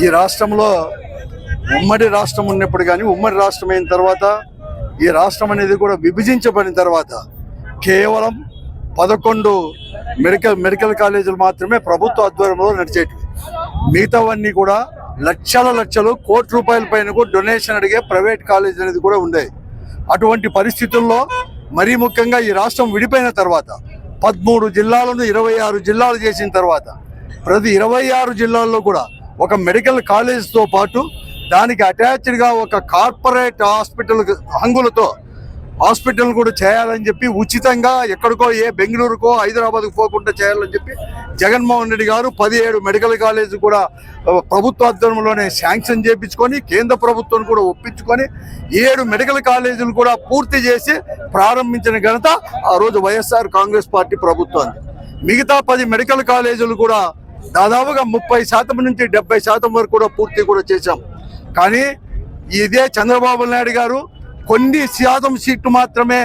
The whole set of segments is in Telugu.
ఈ రాష్ట్రంలో ఉమ్మడి రాష్ట్రం ఉన్నప్పుడు కానీ ఉమ్మడి రాష్ట్రం అయిన తర్వాత ఈ రాష్ట్రం అనేది కూడా విభజించబడిన తర్వాత కేవలం 11 మెడికల్ కాలేజీలు మాత్రమే ప్రభుత్వ ఆధ్వర్యంలో నడిచేటివి. మిగతావన్నీ కూడా లక్షలు కోట్ల రూపాయల పైన కూడా డొనేషన్ అడిగే ప్రైవేట్ కాలేజ్ అనేది కూడా ఉండేది. అటువంటి పరిస్థితుల్లో మరీ ముఖ్యంగా ఈ రాష్ట్రం విడిపోయిన తర్వాత 13 జిల్లాలను 26 జిల్లాలు చేసిన తర్వాత ప్రతి 26 జిల్లాల్లో కూడా ఒక మెడికల్ కాలేజ్తో పాటు దానికి అటాచ్డ్గా ఒక కార్పొరేట్ హంగులతో హాస్పిటల్ కూడా చేయాలని చెప్పి ఉచితంగా ఎక్కడికో బెంగళూరుకో హైదరాబాద్కు పోకుండా చేయాలని చెప్పి జగన్మోహన్ రెడ్డి గారు 17 మెడికల్ కాలేజ్ కూడా ప్రభుత్వ ఆధ్వర్యంలోనే శాంక్షన్ చేయించుకొని కేంద్ర ప్రభుత్వం కూడా ఒప్పించుకొని 7 మెడికల్ కాలేజీలు కూడా పూర్తి చేసి ప్రారంభించిన ఘనత ఆ రోజు వైఎస్ఆర్ కాంగ్రెస్ పార్టీ ప్రభుత్వాన్ని. మిగతా 10 మెడికల్ కాలేజీలు కూడా దాదాపుగా 30% నుంచి 70% వరకు కూడా పూర్తి కూడా చేశాం. కానీ ఇదే చంద్రబాబు నాయుడు గారు కొన్ని శాతం సీట్లు మాత్రమే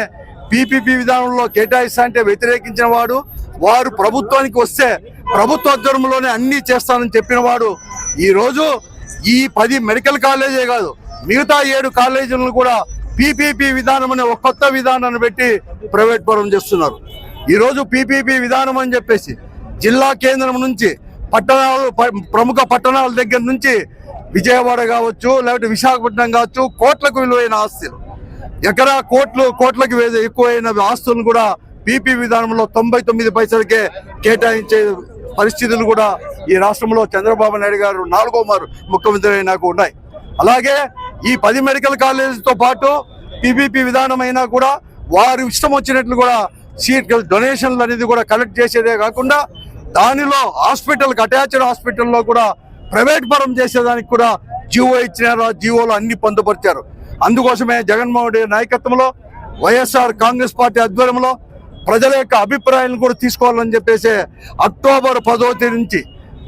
పీపీపీ విధానంలో కేటాయిస్తా అంటే వ్యతిరేకించిన వారు ప్రభుత్వానికి వస్తే ప్రభుత్వ ఆధ్వర్యంలోనే అన్నీ చేస్తానని చెప్పిన వాడు ఈరోజు ఈ 10 మెడికల్ కాలేజే కాదు మిగతా 7 కాలేజీలను కూడా పీపీపీ విధానం అనే ఒక కొత్త విధానాన్ని పెట్టి ప్రైవేట్ పరం చేస్తున్నారు. ఈరోజు పీపీపీ విధానం అని చెప్పేసి జిల్లా కేంద్రం నుంచి ప్రముఖ పట్టణాల దగ్గర నుంచి విజయవాడ కావచ్చు లేకపోతే విశాఖపట్నం కావచ్చు కోట్లకు విలువైన ఆస్తులు ఎకరా కోట్లకు ఎక్కువైన ఆస్తులను కూడా పీపీ విధానంలో 99 పైసలకే కేటాయించే పరిస్థితులు కూడా ఈ రాష్ట్రంలో చంద్రబాబు నాయుడు గారు 4వ మారు ముఖ్యమంత్రి అయినాక ఉన్నాయి. అలాగే ఈ 10 మెడికల్ కాలేజీతో పాటు పీపీపీ విధానం అయినా కూడా వారు ఇష్టం వచ్చినట్లు కూడా సీట్ డొనేషన్లు అనేది కూడా కలెక్ట్ చేసేదే కాకుండా దానిలో అటాచ్డ్ హాస్పిటల్లో కూడా ప్రైవేట్ పరం చేసేదానికి కూడా జీవో ఇచ్చినారు. ఆ జీవోలో అన్ని పొందుపరిచారు. అందుకోసమే జగన్మోహన్ రెడ్డి నాయకత్వంలో వైఎస్ఆర్ కాంగ్రెస్ పార్టీ ఆధ్వర్యంలో ప్రజల యొక్క అభిప్రాయాలను కూడా తీసుకోవాలని చెప్పేసి అక్టోబర్ 10వ తేదీ నుంచి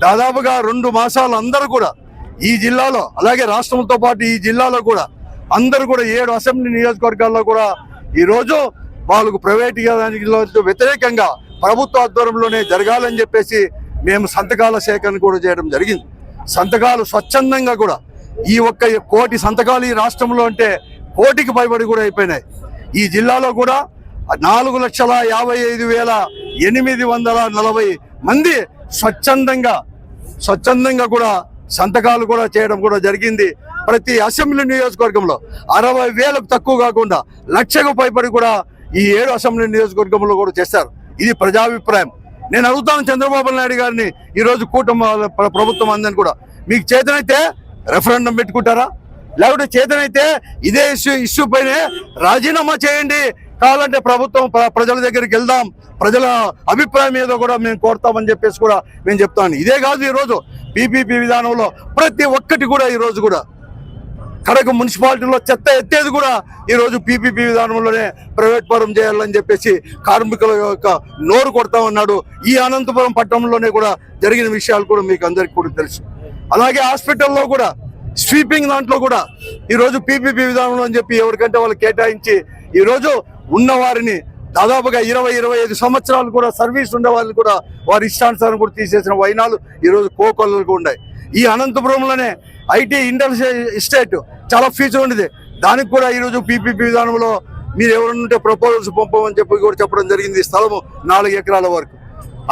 దాదాపుగా 2 మాసాలు అందరూ కూడా ఈ జిల్లాలో అలాగే రాష్ట్రంతో పాటు ఈ జిల్లాలో కూడా అందరూ కూడా 7 అసెంబ్లీ నియోజకవర్గాల్లో కూడా ఈరోజు వాళ్ళకు ప్రైవేట్ వ్యతిరేకంగా ప్రభుత్వ ఆధ్వర్యంలోనే జరగాలని చెప్పేసి మేము సంతకాల సేకరణ కూడా చేయడం జరిగింది. సంతకాలు స్వచ్ఛందంగా కూడా ఈ 1 కోటి సంతకాలు ఈ రాష్ట్రంలో అంటే 1 కోటికి పైబడి కూడా అయిపోయినాయి. ఈ జిల్లాలో కూడా 4,55,840 మంది స్వచ్ఛందంగా కూడా సంతకాలు కూడా చేయడం కూడా జరిగింది. ప్రతి అసెంబ్లీ నియోజకవర్గంలో 60,000కు తక్కువ కాకుండా 1,00,000కు పైబడి కూడా ఈ 7 అసెంబ్లీ నియోజకవర్గంలో కూడా చేశారు. ఇది ప్రజాభిప్రాయం. నేను అడుగుతాను చంద్రబాబు నాయుడు గారిని, ఈరోజు కూటమి ప్రభుత్వం అందని కూడా మీకు చేతనైతే రెఫరెండం పెట్టుకుంటారా? లేకపోతే చేతనైతే ఇదే ఇష్యూ పైన రాజీనామా చేయండి, కావాలంటే ప్రభుత్వం ప్రజల దగ్గరికి వెళ్దాం, ప్రజల అభిప్రాయం ఏదో కూడా మేము కోరుతామని చెప్పేసి కూడా మేము చెప్తాను. ఇదే కాదు ఈరోజు పీపీపీ విధానంలో ప్రతి ఒక్కటి కూడా ఈరోజు కూడా కడక మున్సిపాలిటీలో చెత్త ఎత్తేది కూడా ఈరోజు పీపీపీ విధానంలోనే ప్రైవేట్ పరం చేయాలని చెప్పేసి కార్మికుల యొక్క నోరు కొడతా ఉన్నాడు. ఈ అనంతపురం పట్టణంలోనే కూడా జరిగిన విషయాలు కూడా మీకు అందరికీ కూడా తెలుసు. అలాగే హాస్పిటల్లో కూడా స్వీపింగ్ దాంట్లో కూడా ఈరోజు పీపీపీ విధానంలో అని చెప్పి ఎవరికంటే వాళ్ళు కేటాయించి ఈరోజు ఉన్నవారిని దాదాపుగా 20-25 సంవత్సరాలు కూడా సర్వీస్ ఉండే వాళ్ళు కూడా వారి ఇష్టానుసారం కూడా తీసేసిన వైనాలు ఈరోజు కోకొల్లలకు ఉన్నాయి. ఈ అనంతపురంలోనే ఐటీ ఇండస్ట్రియల్ ఎస్టేట్ చాలా ఫీజు ఉండేది, దానికి కూడా ఈరోజు పీపీపీ విధానంలో మీరు ఎవరుంటే ప్రపోజల్స్ పంపమని చెప్పి కూడా చెప్పడం జరిగింది. స్థలము 4 ఎకరాల వరకు.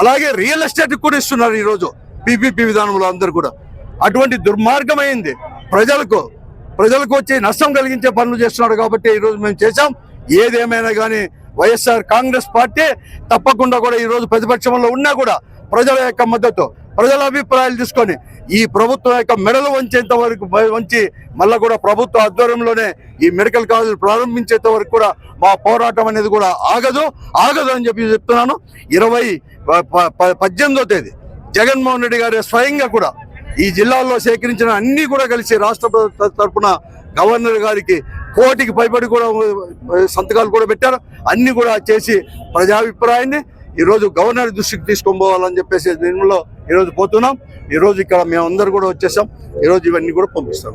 అలాగే రియల్ ఎస్టేట్ కూడా ఇస్తున్నారు ఈరోజు పీపీపీ విధానంలో అందరూ కూడా. అటువంటి దుర్మార్గమైంది ప్రజలకు వచ్చి నష్టం కలిగించే పనులు చేస్తున్నారు కాబట్టి ఈరోజు మేము చేశాం. ఏదేమైనా కానీ వైఎస్ఆర్ కాంగ్రెస్ పార్టీ తప్పకుండా కూడా ఈరోజు ప్రతిపక్షంలో ఉన్నా కూడా ప్రజల యొక్క మద్దతు ప్రజల అభిప్రాయాలు తీసుకొని ఈ ప్రభుత్వం యొక్క మెడలు వంచేంత వరకు వంచి మళ్ళీ కూడా ప్రభుత్వ ఆధ్వర్యంలోనే ఈ మెడికల్ కాలేజీలు ప్రారంభించేంత వరకు కూడా మా పోరాటం అనేది కూడా ఆగదు అని చెప్పి చెప్తున్నాను. 18వ తేదీ జగన్మోహన్ రెడ్డి గారు స్వయంగా కూడా ఈ జిల్లాల్లో సేకరించిన అన్ని కూడా కలిసి రాష్ట్ర తరఫున గవర్నర్ గారికి 1 కోటికి పైబడి కూడా సంతకాలు కూడా పెట్టారు. అన్ని కూడా చేసి ప్రజాభిప్రాయాన్ని ఈరోజు గవర్నర్ దృష్టికి తీసుకొని పోవాలని చెప్పేసి నిర్మల్లో ఈరోజు పోతున్నాం. ఈరోజు ఇక్కడ మేమందరూ కూడా వచ్చేసాం. ఈరోజు ఇవన్నీ కూడా పంపిస్తాం.